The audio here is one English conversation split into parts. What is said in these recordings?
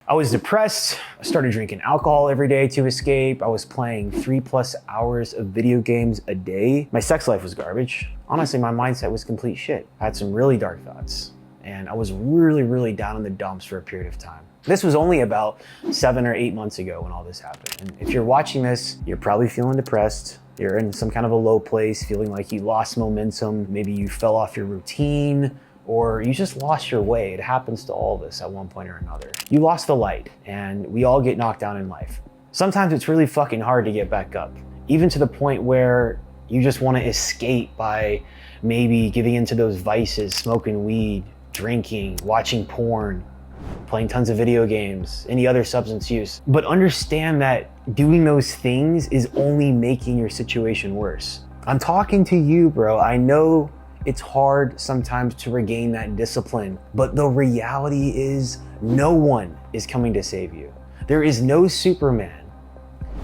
I was depressed. I started drinking alcohol every day to escape. I was playing 3+ hours of video games a day. My sex life was garbage. Honestly, my mindset was complete shit. I had some really dark thoughts, and I was really down in the dumps for a period of time. This was only about 7 or 8 months ago when all this happened. And if you're watching this, you're probably feeling depressed. You're in some kind of a low place, feeling like you lost momentum. Maybe you fell off your routine, or you just lost your way. It happens to all of us at one point or another. You lost the light, and we all get knocked down in life. Sometimes it's really fucking hard to get back up, even to the point where you just want to escape by maybe giving into those vices, smoking weed, drinking, watching porn, playing tons of video games, any other substance use. But understand that doing those things is only making your situation worse. I'm talking to you, bro. I know it's hard sometimes to regain that discipline, but the reality is no one is coming to save you. There is no Superman.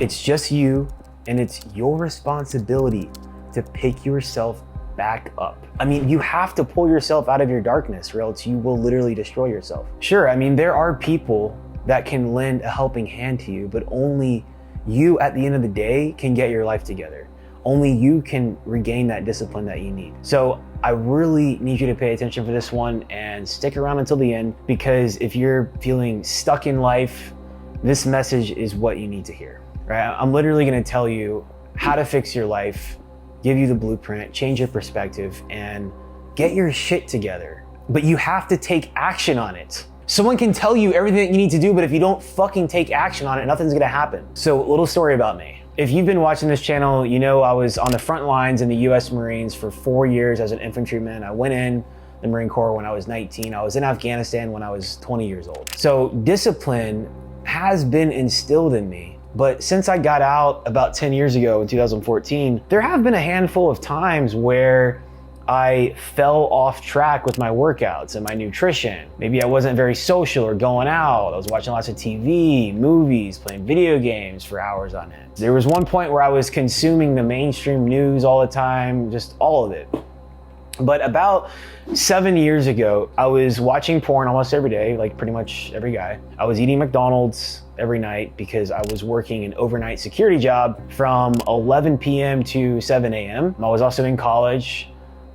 It's just you, and it's your responsibility to pick yourself back up. I mean, you have to pull yourself out of your darkness, or else you will literally destroy yourself. Sure, I mean, there are people that can lend a helping hand to you, but only you at the end of the day can get your life together. Only you can regain that discipline that you need. So I really need you to pay attention for this one and stick around until the end, because if you're feeling stuck in life, this message is what you need to hear, right? I'm literally gonna tell you how to fix your life, give you the blueprint, change your perspective, and get your shit together. But you have to take action on it. Someone can tell you everything that you need to do, but if you don't fucking take action on it, nothing's gonna happen. So, a little story about me. If you've been watching this channel, you know I was on the front lines in the US Marines for 4 years as an infantryman. I went in the Marine Corps when I was 19. I was in Afghanistan when I was 20 years old. So discipline has been instilled in me. But since I got out about 10 years ago in 2014, there have been a handful of times where I fell off track with my workouts and my nutrition. Maybe I wasn't very social or going out. I was watching lots of TV, movies, playing video games for hours on end. There was one point where I was consuming the mainstream news all the time, just all of it. But about 7 years ago, I was watching porn almost every day, like pretty much every guy. I was eating McDonald's every night because I was working an overnight security job from 11 p.m. to 7 a.m. I was also in college,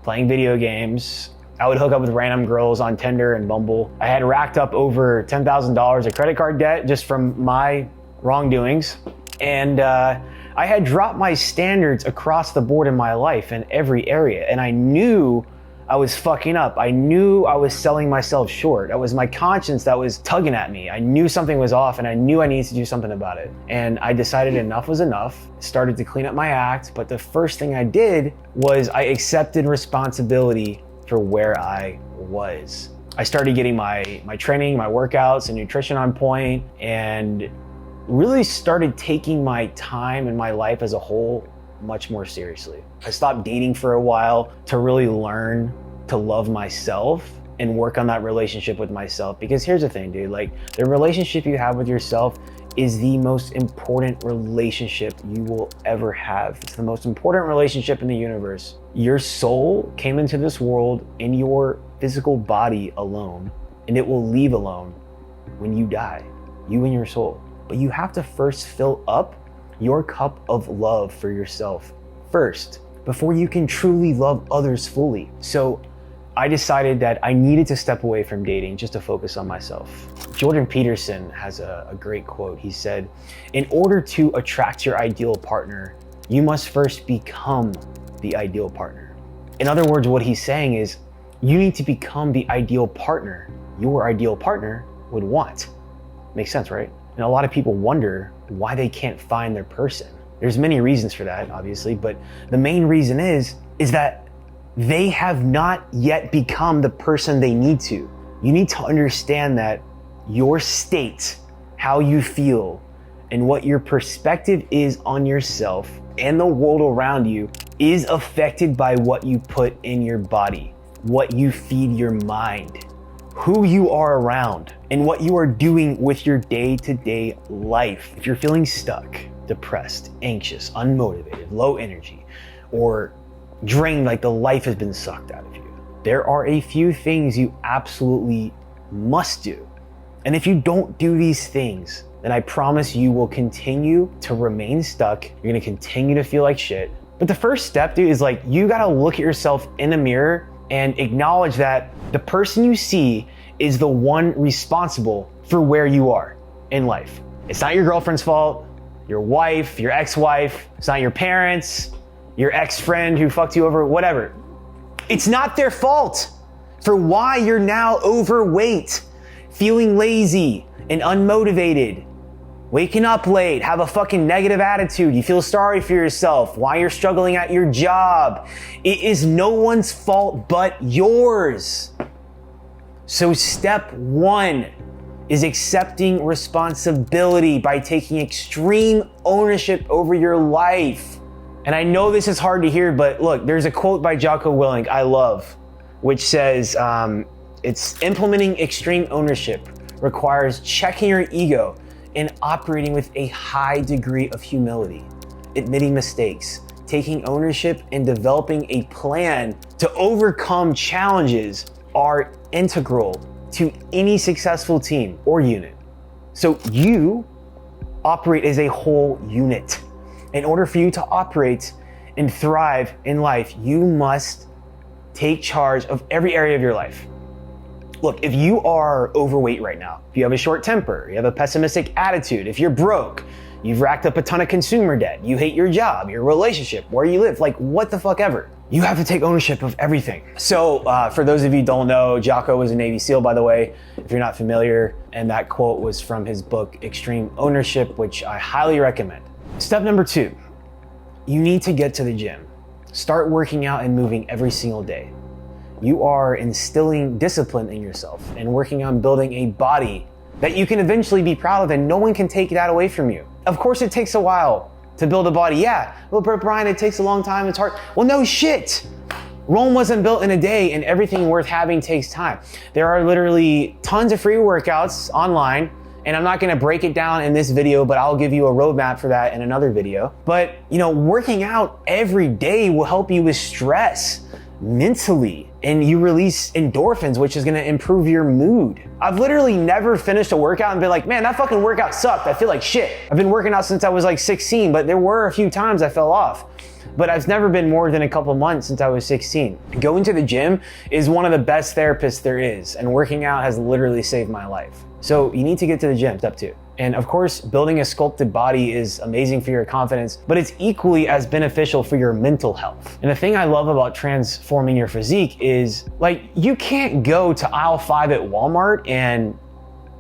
playing video games. I would hook up with random girls on Tinder and Bumble. I had racked up over $10,000 of credit card debt just from my wrongdoings. And I had dropped my standards across the board in my life in every area. And I knew I was fucking up. I knew I was selling myself short. It was my conscience that was tugging at me. I knew something was off, and I knew I needed to do something about it. And I decided enough was enough, started to clean up my act. But the first thing I did was I accepted responsibility for where I was. I started getting my training, my workouts, and nutrition on point, and really started taking my time and my life as a whole much more seriously. I stopped dating for a while to really learn to love myself and work on that relationship with myself. Because here's the thing, dude, like the relationship you have with yourself is the most important relationship you will ever have. It's the most important relationship in the universe. Your soul came into this world in your physical body alone, and it will leave alone when you die, you and your soul. But you have to first fill up your cup of love for yourself first, before you can truly love others fully. So I decided that I needed to step away from dating just to focus on myself. Jordan Peterson has a great quote. He said, "In order to attract your ideal partner, you must first become the ideal partner." In other words, what he's saying is, you need to become the ideal partner your ideal partner would want. Makes sense, right? And a lot of people wonder why they can't find their person. There's many reasons for that, obviously, but the main reason is that they have not yet become the person they need to. You need to understand that your state, how you feel, and what your perspective is on yourself and the world around you is affected by what you put in your body, what you feed your mind, who you are around, and what you are doing with your day-to-day life. If you're feeling stuck, depressed, anxious, unmotivated, low energy, or drained like the life has been sucked out of you, there are a few things you absolutely must do. And if you don't do these things, then I promise you will continue to remain stuck. You're gonna continue to feel like shit. But the first step, dude, is like, you gotta look at yourself in the mirror and acknowledge that the person you see is the one responsible for where you are in life. It's not your girlfriend's fault, your wife, your ex-wife, it's not your parents, your ex-friend who fucked you over, whatever. It's not their fault for why you're now overweight, feeling lazy and unmotivated, waking up late, have a fucking negative attitude, you feel sorry for yourself, why you're struggling at your job. It is no one's fault but yours. So step one is accepting responsibility by taking extreme ownership over your life. And I know this is hard to hear, but look, there's a quote by Jocko Willink I love, which says, it's implementing extreme ownership requires checking your ego and operating with a high degree of humility, admitting mistakes, taking ownership, and developing a plan to overcome challenges are integral to any successful team or unit. So you operate as a whole unit. In order for you to operate and thrive in life, you must take charge of every area of your life. Look, if you are overweight right now, if you have a short temper, you have a pessimistic attitude, if you're broke, you've racked up a ton of consumer debt, you hate your job, your relationship, where you live, like what the fuck ever. You have to take ownership of everything. So for those of you who don't know, Jocko was a Navy SEAL, by the way, if you're not familiar, and that quote was from his book, Extreme Ownership, which I highly recommend. Step number 2, you need to get to the gym. Start working out and moving every single day. You are instilling discipline in yourself and working on building a body that you can eventually be proud of, and no one can take that away from you. Of course, it takes a while to build a body. Yeah, well, Brian, it takes a long time, it's hard. Well, no shit. Rome wasn't built in a day, and everything worth having takes time. There are literally tons of free workouts online, and I'm not gonna break it down in this video, but I'll give you a roadmap for that in another video. But working out every day will help you with stress mentally, and you release endorphins, which is gonna improve your mood. I've literally never finished a workout and been like, man, that fucking workout sucked, I feel like shit. I've been working out since I was like 16, but there were a few times I fell off. But I've never been more than a couple months since I was 16. Going to the gym is one of the best therapists there is, and working out has literally saved my life. So you need to get to the gym, step 2. And of course, building a sculpted body is amazing for your confidence, but it's equally as beneficial for your mental health. And the thing I love about transforming your physique is, like, you can't go to aisle 5 at Walmart and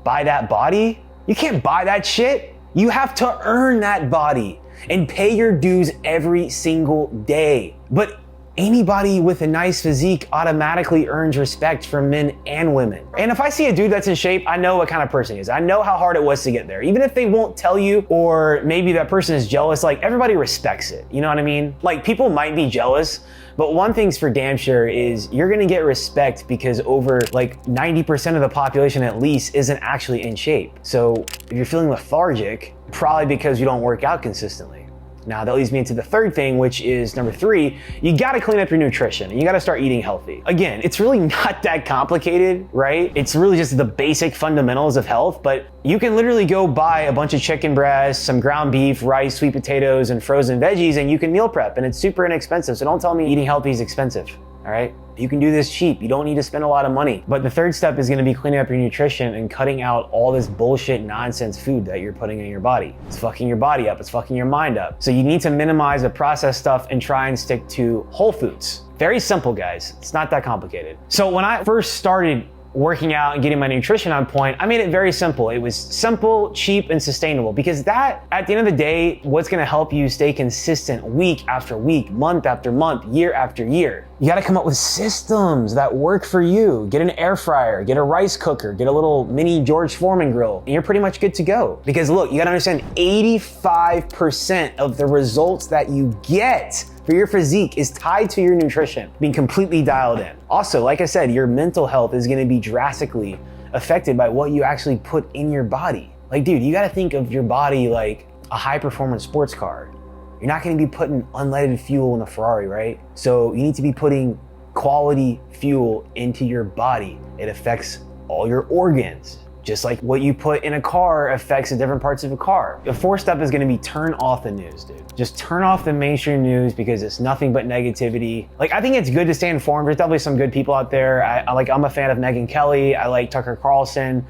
buy that body. You can't buy that shit. You have to earn that body and pay your dues every single day. But anybody with a nice physique automatically earns respect from men and women. And if I see a dude that's in shape, I know what kind of person he is. I know how hard it was to get there. Even if they won't tell you, or maybe that person is jealous, like, everybody respects it. You know what I mean? Like, people might be jealous, but one thing's for damn sure is you're gonna get respect because over like 90% of the population at least isn't actually in shape. So if you're feeling lethargic, probably because you don't work out consistently. Now that leads me into the third thing, which is number 3, you gotta clean up your nutrition and you gotta start eating healthy. Again, it's really not that complicated, right? It's really just the basic fundamentals of health, but you can literally go buy a bunch of chicken breasts, some ground beef, rice, sweet potatoes, and frozen veggies, and you can meal prep, and it's super inexpensive. So don't tell me eating healthy is expensive, all right? You can do this cheap. You don't need to spend a lot of money. But the third step is gonna be cleaning up your nutrition and cutting out all this bullshit nonsense food that you're putting in your body. It's fucking your body up, it's fucking your mind up. So you need to minimize the processed stuff and try and stick to whole foods. Very simple, guys. It's not that complicated. So when I first started working out and getting my nutrition on point, I made it very simple. It was simple, cheap, and sustainable, because that, at the end of the day, what's gonna help you stay consistent week after week, month after month, year after year. You gotta come up with systems that work for you. Get an air fryer, get a rice cooker, get a little mini George Foreman grill, and you're pretty much good to go. Because look, you gotta understand, 85% of the results that you get for your physique is tied to your nutrition being completely dialed in. Also, like I said, your mental health is gonna be drastically affected by what you actually put in your body. Like, dude, you gotta think of your body like a high performance sports car. You're not gonna be putting unleaded fuel in a Ferrari, right? So you need to be putting quality fuel into your body. It affects all your organs, Just like what you put in a car affects the different parts of a car. The fourth step is gonna be turn off the news, dude. Just turn off the mainstream news because it's nothing but negativity. Like, I think it's good to stay informed. There's definitely some good people out there. I'm a fan of Megyn Kelly. I like Tucker Carlson,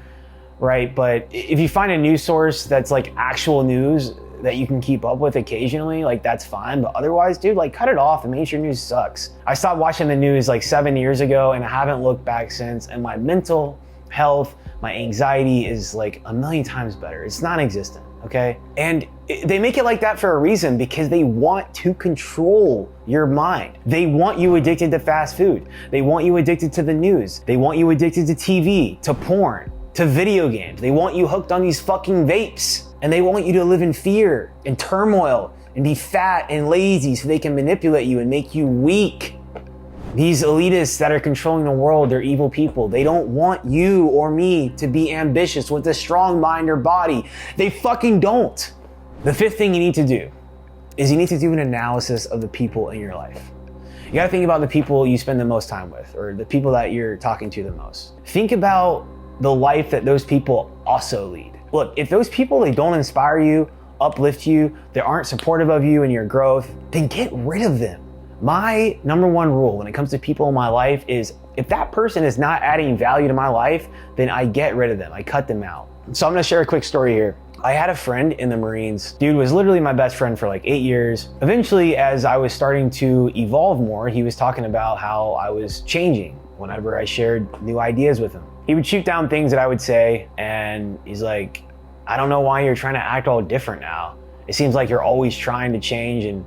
right? But if you find a news source that's like actual news that you can keep up with occasionally, like that's fine. But otherwise, dude, like cut it off. The mainstream news sucks. I stopped watching the news like 7 years ago and I haven't looked back since. And my mental health, my anxiety is like a million times better. It's non-existent, okay? And they make it like that for a reason, because they want to control your mind. They want you addicted to fast food. They want you addicted to the news. They want you addicted to TV, to porn, to video games. They want you hooked on these fucking vapes. And they want you to live in fear and turmoil and be fat and lazy so they can manipulate you and make you weak. These elitists that are controlling the world, they're evil people. They don't want you or me to be ambitious with a strong mind or body. They fucking don't. The fifth thing you need to do is you need to do an analysis of the people in your life. You gotta think about the people you spend the most time with, or the people that you're talking to the most. Think about the life that those people also lead. Look, if those people, they don't inspire you, uplift you, they aren't supportive of you and your growth, then get rid of them. My number one rule when it comes to people in my life is if that person is not adding value to my life, then I get rid of them. I cut them out. So I'm gonna share a quick story here. I had a friend in the Marines. Dude was literally my best friend for like 8 years. Eventually, as I was starting to evolve more, he was talking about how I was changing whenever I shared new ideas with him. He would shoot down things that I would say, and he's like, I don't know why you're trying to act all different now. It seems like you're always trying to change and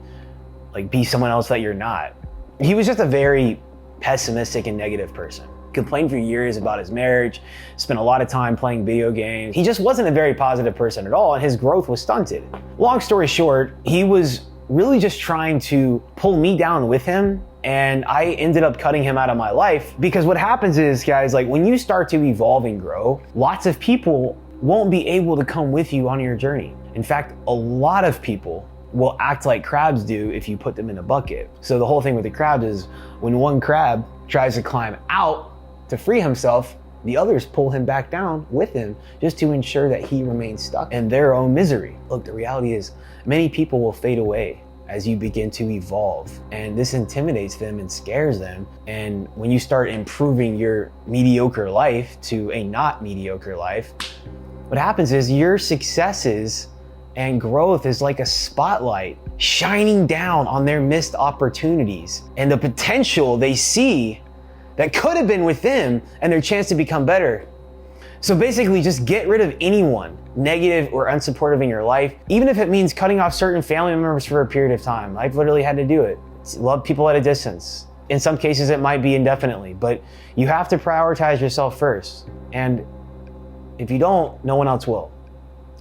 like be someone else that you're not. He was just a very pessimistic and negative person. Complained for years about his marriage, spent a lot of time playing video games. He just wasn't a very positive person at all, and his growth was stunted. Long story short, he was really just trying to pull me down with him, and I ended up cutting him out of my life, because what happens is, guys, like when you start to evolve and grow, lots of people won't be able to come with you on your journey. In fact, a lot of people will act like crabs do if you put them in a bucket. So the whole thing with the crabs is when one crab tries to climb out to free himself, the others pull him back down with him just to ensure that he remains stuck in their own misery. Look, the reality is many people will fade away as you begin to evolve, and this intimidates them and scares them. And when you start improving your mediocre life to a not mediocre life, what happens is your successes and growth is like a spotlight shining down on their missed opportunities and the potential they see that could have been with them and their chance to become better. So basically, just get rid of anyone negative or unsupportive in your life, even if it means cutting off certain family members for a period of time. I've literally had to do it. Love people at a distance. In some cases, it might be indefinitely, but you have to prioritize yourself first. And if you don't, no one else will.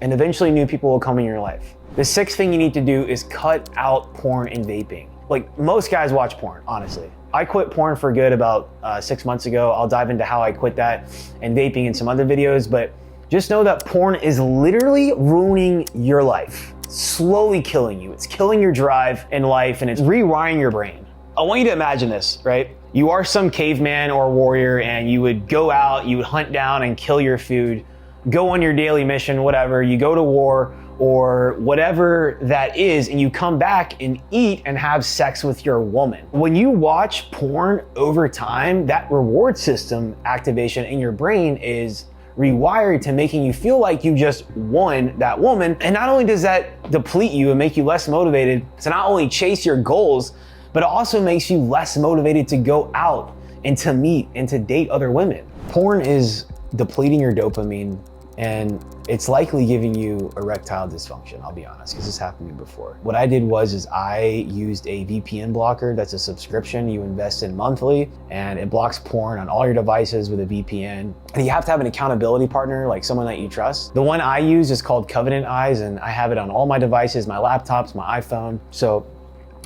And eventually new people will come in your life. The sixth thing you need to do is cut out porn and vaping. Like, most guys watch porn, honestly. I quit porn for good about 6 months ago. I'll dive into how I quit that and vaping in some other videos, but just know that porn is literally ruining your life, slowly killing you. It's killing your drive in life and it's rewiring your brain. I want you to imagine this, right? You are some caveman or warrior and you would go out, you would hunt down and kill your food, go on your daily mission, whatever, you go to war or whatever that is, and you come back and eat and have sex with your woman. When you watch porn over time, that reward system activation in your brain is rewired to making you feel like you just won that woman. And not only does that deplete you and make you less motivated to not only chase your goals, but it also makes you less motivated to go out and to meet and to date other women. Porn is depleting your dopamine, and it's likely giving you erectile dysfunction, I'll be honest, because this happened to me before. What I did was I used a VPN blocker. That's a subscription you invest in monthly, and it blocks porn on all your devices with a VPN. And you have to have an accountability partner, like someone that you trust. The one I use is called Covenant Eyes, and I have it on all my devices, my laptops, my iPhone. So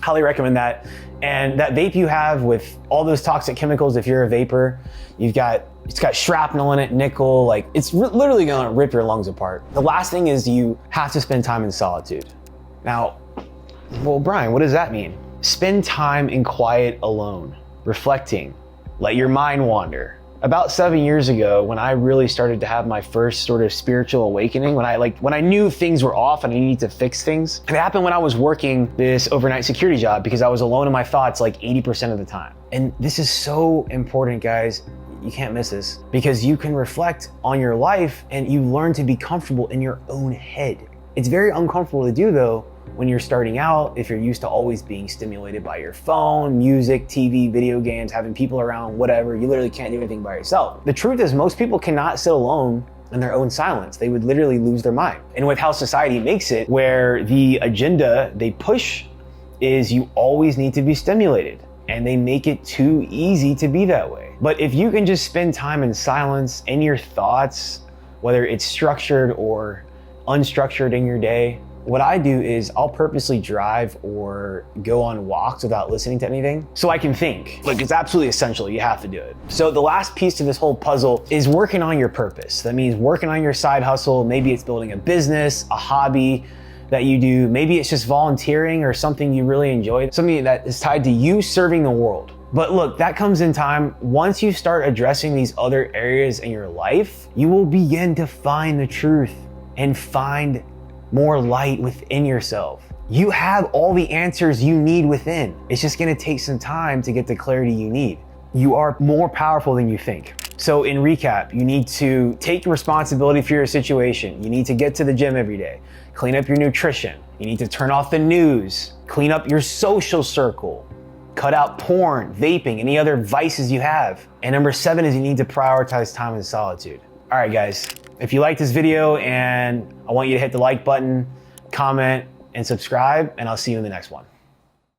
highly recommend that. And that vape you have with all those toxic chemicals, if you're a vapor, it's got shrapnel in it, nickel, like it's literally gonna rip your lungs apart. The last thing is you have to spend time in solitude. Now, well, Brian, what does that mean? Spend time in quiet alone, reflecting, let your mind wander. About 7 years ago, when I really started to have my first sort of spiritual awakening, when I knew things were off and I needed to fix things, it happened when I was working this overnight security job because I was alone in my thoughts like 80% of the time. And this is so important, guys. You can't miss this, because you can reflect on your life and you learn to be comfortable in your own head. It's very uncomfortable to do though when you're starting out, if you're used to always being stimulated by your phone, music, TV, video games, having people around, whatever. You literally can't do anything by yourself. The truth is, most people cannot sit alone in their own silence. They would literally lose their mind. And with how society makes it, where the agenda they push is you always need to be stimulated, and they make it too easy to be that way. But if you can just spend time in silence, in your thoughts, whether it's structured or unstructured in your day, what I do is I'll purposely drive or go on walks without listening to anything so I can think. Like, it's absolutely essential. You have to do it. So the last piece to this whole puzzle is working on your purpose. That means working on your side hustle. Maybe it's building a business, a hobby that you do. Maybe it's just volunteering or something you really enjoy, something that is tied to you serving the world. But look, that comes in time. Once you start addressing these other areas in your life, you will begin to find the truth and find more light within yourself. You have all the answers you need within. It's just gonna take some time to get the clarity you need. You are more powerful than you think. So in recap, you need to take responsibility for your situation. You need to get to the gym every day, clean up your nutrition. You need to turn off the news, clean up your social circle, cut out porn, vaping, any other vices you have. And number 7 is you need to prioritize time in solitude. All right, guys. If you like this video, and I want you to hit the like button, comment, and subscribe, and I'll see you in the next one.